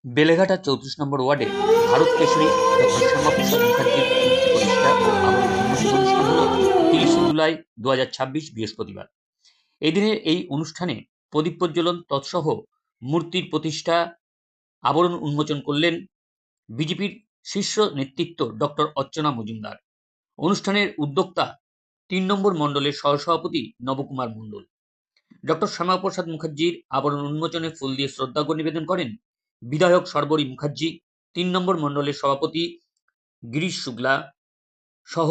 বেলেঘাটা ৩৪ নম্বর ওয়ার্ডে ভারত কেশরী ডক্টর শ্যামাপ্রসাদ মুখার্জির মূর্তি প্রতিষ্ঠা ও আবরণ উন্মোচন অনুষ্ঠান হল ৩০ জুলাই ২০২৬ বৃহস্পতিবার। এই দিনের এই অনুষ্ঠানে প্রদীপ প্রজ্বলন তৎসহ মূর্তির প্রতিষ্ঠা আবরণ উন্মোচন করলেন বিজেপির শীর্ষ নেতৃত্ব ডক্টর অর্চনা মজুমদার। অনুষ্ঠানের উদ্যোক্তা ৩ নম্বর মণ্ডলের সহসভাপতি নবকুমার মণ্ডল। ডক্টর শ্যামাপ্রসাদ মুখার্জির আবরণ উন্মোচনে ফুল দিয়ে শ্রদ্ধার্ঘ্য নিবেদন করেন বিধায়ক সর্বরী মুখার্জি, ৩ নম্বর মণ্ডলের সভাপতি গিরিশ শুক্লা সহ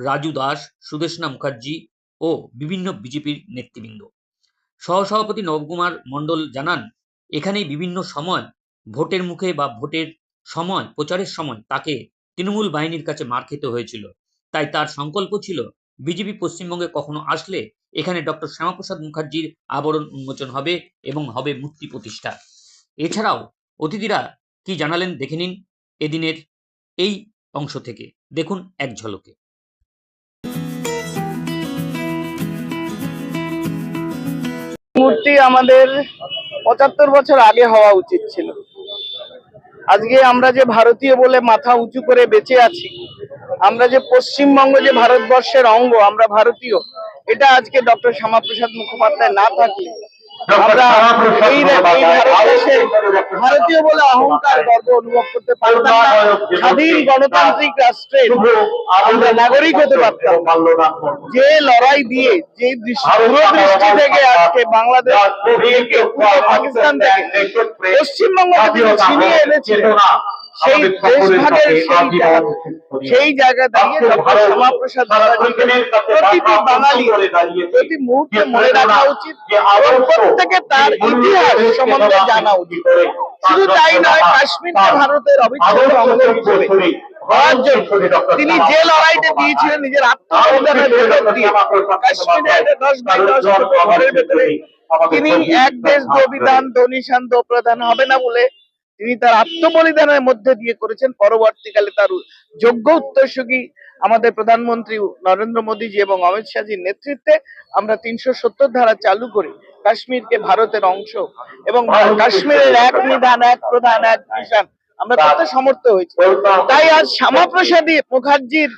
রাজু দাস, সুদেষ্ণা মুখার্জি ও বিভিন্ন বিজেপির নেতৃবৃন্দ। সহসভাপতি নবকুমার মণ্ডল জানান, এখানেই বিভিন্ন সময় ভোটের মুখে বা ভোটের সময় প্রচারের সময় তাকে তৃণমূল বাহিনীর কাছে মার খেতে হয়েছিল। তাই তার সংকল্প ছিল বিজেপি পশ্চিমবঙ্গে কখনো আসলে এখানে ডক্টর শ্যামাপ্রসাদ মুখার্জির আবরণ উন্মোচন হবে এবং হবে মূর্তি প্রতিষ্ঠা। এছাড়াও অতিথিরা কি জানালেন দেখে নিন এদিনের এই অংশ থেকে। দেখুন এক ঝলকে। মূর্তি আমাদের ৭৫ বছর আগে হওয়া উচিত ছিল। আজকে আমরা যে ভারতীয় বলে মাথা উঁচু করে বেঁচে আছি, আমরা যে পশ্চিমবঙ্গ যে ভারতবর্ষের অঙ্গ, আমরা ভারতীয়, এটা আজকে ডক্টর শ্যামাপ্রসাদ মুখোপাধ্যায় না থাকলে আমরা এই ভারতবর্ষের ভারতীয় বলে অহংকার গর্ব অনুভব করতে পারতাম না। স্বাধীন গণতান্ত্রিক রাষ্ট্রের আমরা নাগরিক হতে পারতাম। যে লড়াই দিয়ে, যে দূরদৃষ্টি থেকে আজকে বাংলাদেশ থেকে, পূর্ব পাকিস্তান থেকে পশ্চিমবঙ্গ ছিনিয়ে এনেছিলেন, সেই দেশভাগের সেই জায়গা দাঁড়িয়ে ডক্টর শ্যামাপ্রসাদ প্রতিটি বাঙালি প্রতি মুহূর্তে মনে রাখা উচিত এবং প্রত্যেকে তার ইতিহাস সম্বন্ধে জানা উচিত। শুধু তাই নয়, কাশ্মীরকে ভারতের অবিচ্ছেদ্য অঙ্গ হিসেবে হওয়ার জন্য তিনি যে লড়াইটা দিয়েছিলেন নিজের আত্মবলিদানের ভেতর দিয়ে, কাশ্মীরের 10/10 ঘরের ভেতরে তিনি এক দেশ দো বিধান দো নিশান দো প্রধান হবে না বলে তিনি তার আত্মবলিদানের মধ্যে দিয়ে করেছেন। পরবর্তীকালে তার যোগ্য উত্তরসূরি আমাদের প্রধানমন্ত্রী নরেন্দ্র মোদীজি এবং অমিত শাহজির নেতৃত্বে আমরা ৩৭০ ধারা চালু করে কাশ্মীরকে ভারতের অংশ এবং কাশ্মীরের এক নিধান এক প্রধান এক নিশান আমরা করতে সমর্থ হয়েছি। তাই আজ শ্যামাপ্রসাদ মুখার্জির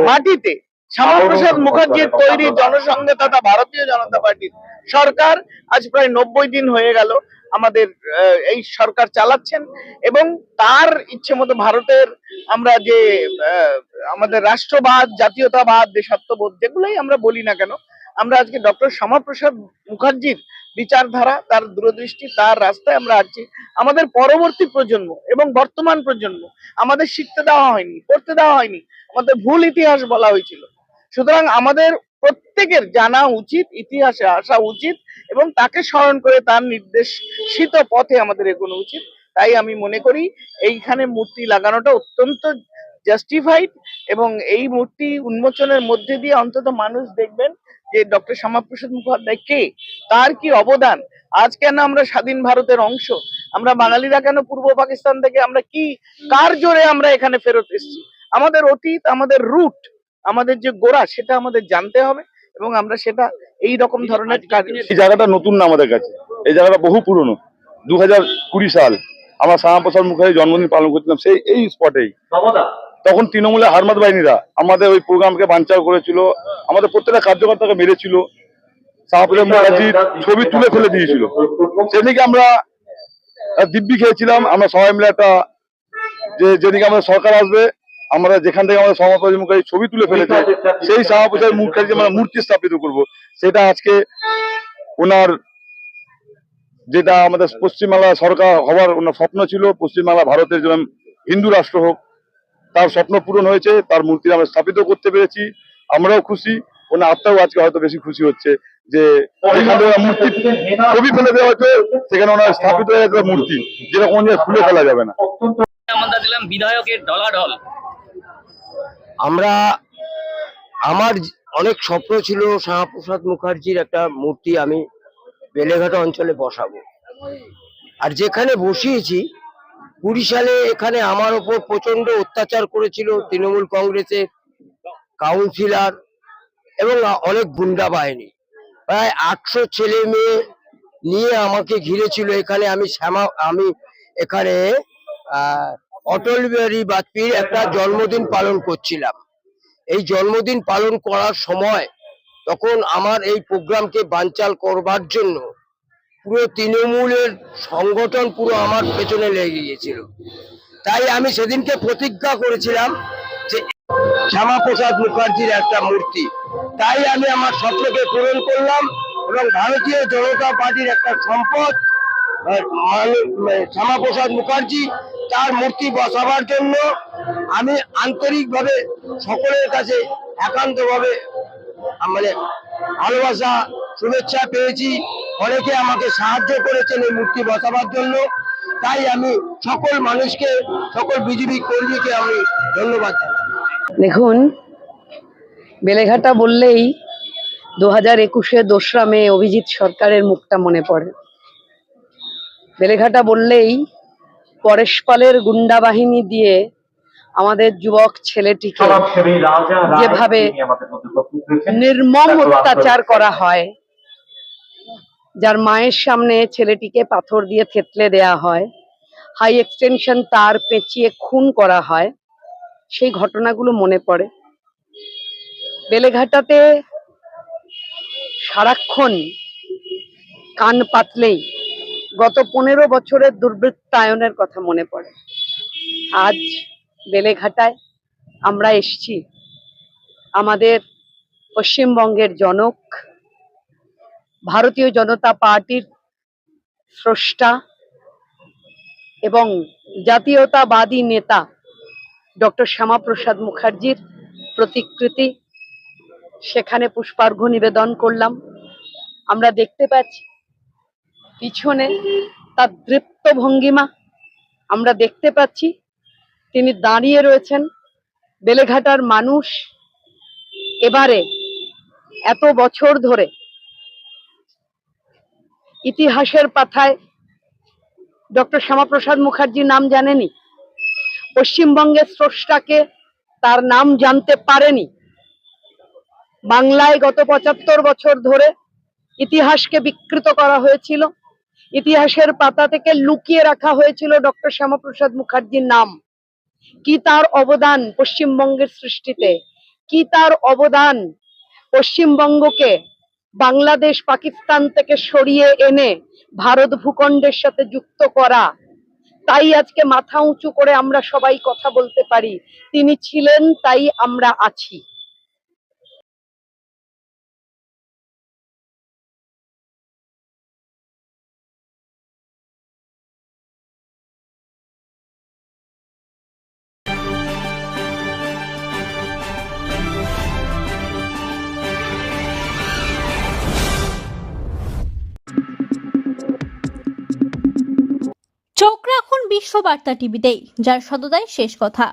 মাটিতে শ্যামাপ্রসাদ মুখার্জির তৈরি জনসংঘ তথা ভারতীয় জনতা পার্টির সরকার আজ প্রায় ৯০ দিন হয়ে গেল আমাদের এই সরকার চালাচ্ছেন এবং তার ইচ্ছে মতো ভারতের আমরা যে আমাদের রাষ্ট্রবাদ, জাতীয়তাবাদ, দেশাত্মবোধ যেগুলোই আমরা বলি না কেন, আমরা আজকে ডক্টর শ্যামাপ্রসাদ মুখার্জির বিচারধারা, তার দূরদৃষ্টি, তার রাস্তায় আমরা আছি। আমাদের পরবর্তী প্রজন্ম এবং বর্তমান প্রজন্ম আমাদের শিখতে দেওয়া হয়নি, পড়তে দেওয়া হয়নি, আমাদের ভুল ইতিহাস বলা হয়েছিল। সুতরাং আমাদের প্রত্যেকের জানা উচিত, ইতিহাসে আসা উচিত এবং তাকে স্মরণ করে তার নির্দেশিত পথে আমাদের এগোনো উচিত। তাই আমি মনে করি এইখানে মূর্তি লাগানোটা অত্যন্ত জাস্টিফাইড এবং এই মূর্তি উন্মোচনের মধ্যে দিয়ে অন্তত মানুষ দেখবেন যে ডক্টর শ্যামাপ্রসাদ মুখোপাধ্যায় কে, তার কি অবদান। আজ কেন আমরা স্বাধীন ভারতের অংশ, আমরা বাঙালিরা কেন পূর্ব পাকিস্তান থেকে আমরা কি কার জোরে আমরা এখানে ফেরত এসেছি, আমাদের অতীত, আমাদের রুট, আমাদের যে গোড়া সেটা আমাদের জানতে হবে এবং আমরা সেটা এই রকম ধরনের কাজ। এই জায়গাটা নতুন না আমাদের কাছে, এই জায়গাটা বহু পুরনো। 2020 সাল আমরা শ্যামাপ্রসাদ মুখার্জির জন্মদিন পালন করছিলাম সেই এই স্পটেই। তখন তৃণমূলের হারমাত বাহিনীরা আমাদের ওই প্রোগ্রামকে বানচাল করেছিল, আমাদের প্রত্যেকটা কার্যকর্তাকে মেরেছিল, শ্যামাপ্রসাদ মুখার্জির ছবি তুলে ফেলে দিয়েছিল। সেদিকে আমরা দিব্যি খেয়েছিলাম। আমরা সবাই মিলে একটা যেদিকে আমাদের সরকার আসবে, আমরা যেখান থেকে আমাদের শ্যামাপ্রসাদ মুখার্জির ছবি তুলে ফেলেছে সেই শ্যামাপ্রসাদ মুখার্জি আমরা মূর্তি স্থাপিত করব। সেটা আজকে ওনার যেটা আমাদের পশ্চিমবাংলা সরকার হওয়ার ওনার স্বপ্ন ছিল, পশ্চিমবাংলা ভারতের জন্য হিন্দু রাষ্ট্র হোক, তার স্বপ্ন পূরণ হয়েছে। তার মূর্তি আমরা স্থাপিত করতে পেরেছি, আমরাও খুশি। ওনার আত্মাও আজকে হয়তো বেশি খুশি হচ্ছে যে যেখানে মূর্তি ছবি ফেলে দেওয়া হয়েছে সেখানে ওনার স্থাপিত হয়ে যাবে মূর্তি, যেটা কোনো জায়গায় খুলে ফেলা যাবে না। আমরা দিলাম বিধায়কের ঢলাঢল। আমার অনেক স্বপ্ন ছিল শ্যামাপ্রসাদ মুখার্জির একটা মূর্তি আমি বেলেঘাটা অঞ্চলে বসাবো। আর যেখানে বসিয়েছি 20 সালে এখানে আমার ওপর প্রচন্ড অত্যাচার করেছিল তৃণমূল কংগ্রেসের কাউন্সিলর এবং অনেক গুন্ডা বাহিনী। প্রায় 800 ছেলে মেয়ে নিয়ে আমাকে ঘিরেছিল। এখানে আমি এখানে অটল বিহারী বাজপেয়ীর একটা জন্মদিন পালন করছিলাম। এই জন্মদিন পালন করার সময় তখন আমার এই প্রোগ্রামকে বানচাল করবার জন্য পুরো তৃণমূলের সংগঠন পুরো আমার পেছনে লেগে গিয়েছিল। তাই আমি সেদিনকে প্রতিজ্ঞা করেছিলাম যে শ্যামাপ্রসাদ মুখার্জির একটা মূর্তি, তাই আমি আমার স্বপ্নকে পূরণ করলাম এবং ভারতীয় জনতা পার্টির একটা সম্পদ শ্যামাপ্রসাদ মুখার্জি, তার মূর্তি বসাবার জন্য আমি আন্তরিকভাবে সকলের কাছে একান্তভাবে মানে ভালোবাসা শুভেচ্ছা পেয়েছি। অনেকে আমাকে সাহায্য করেছেন এই মূর্তি বসাবার জন্য। তাই আমি সকল মানুষকে, সকল বিজেপি কর্মীকে আমি ধন্যবাদ জানাই। দেখুন, বেলেঘাটা বললেই 2021-এ 2রা মে অভিজিৎ সরকারের মুখটা মনে পড়ে। বেলেঘাটা বললেই পরেশ পালের গুন্ডা বাহিনী দিয়ে আমাদের যুবক ছেলেটিকে যেভাবে নির্মম অত্যাচার করা হয়, যার মায়ের সামনে ছেলেটিকে পাথর দিয়ে থেতলে দেয়া হয়, হাই এক্সটেনশন তার পেঁচিয়ে খুন করা হয়, সেই ঘটনাগুলো মনে পড়ে। বেলেঘাটাতে সারাক্ষণ কান পাতলেই গত 15 বছরের দুর্বৃত্তায়নের কথা মনে পড়ে। আজ বেলেঘাটায় আমরা এসেছি আমাদের পশ্চিমবঙ্গের জনক, ভারতীয় জনতা পার্টির স্রষ্টা এবং জাতীয়তাবাদী নেতা ডক্টর শ্যামাপ্রসাদ মুখার্জির প্রতিকৃতি, সেখানে পুষ্পার্ঘ্য নিবেদন করলাম। আমরা দেখতে পাচ্ছি পিছনে তার দৃপ্ত ভঙ্গিমা, আমরা দেখতে পাচ্ছি তিনি দাঁড়িয়ে রয়েছেন। বেলেঘাটার মানুষ এবারে এত বছর ধরে ইতিহাসের পাতায় ডক্টর শ্যামাপ্রসাদ মুখার্জির নাম জানেনি, পশ্চিমবঙ্গের স্রষ্টাকে তার নাম জানতে পারেনি। বাংলায় গত 75 বছর ধরে ইতিহাসকে বিকৃত করা হয়েছিল, ইতিহাসের পাতা থেকে লুকিয়ে রাখা হয়েছিল ডক্টর শ্যামাপ্রসাদ মুখার্জির নাম। কি তার অবদান পশ্চিমবঙ্গের সৃষ্টিতে, কি তার অবদান পশ্চিমবঙ্গকে বাংলাদেশ পাকিস্তান থেকে সরিয়ে এনে ভারত ভূখণ্ডের সাথে যুক্ত করা। তাই আজকে মাথা উঁচু করে আমরা সবাই কথা বলতে পারি, তিনি ছিলেন তাই আমরা আছি। চোখ রাখুন বিশ্ববার্তা টিভিতেই, যার সততাই শেষ কথা।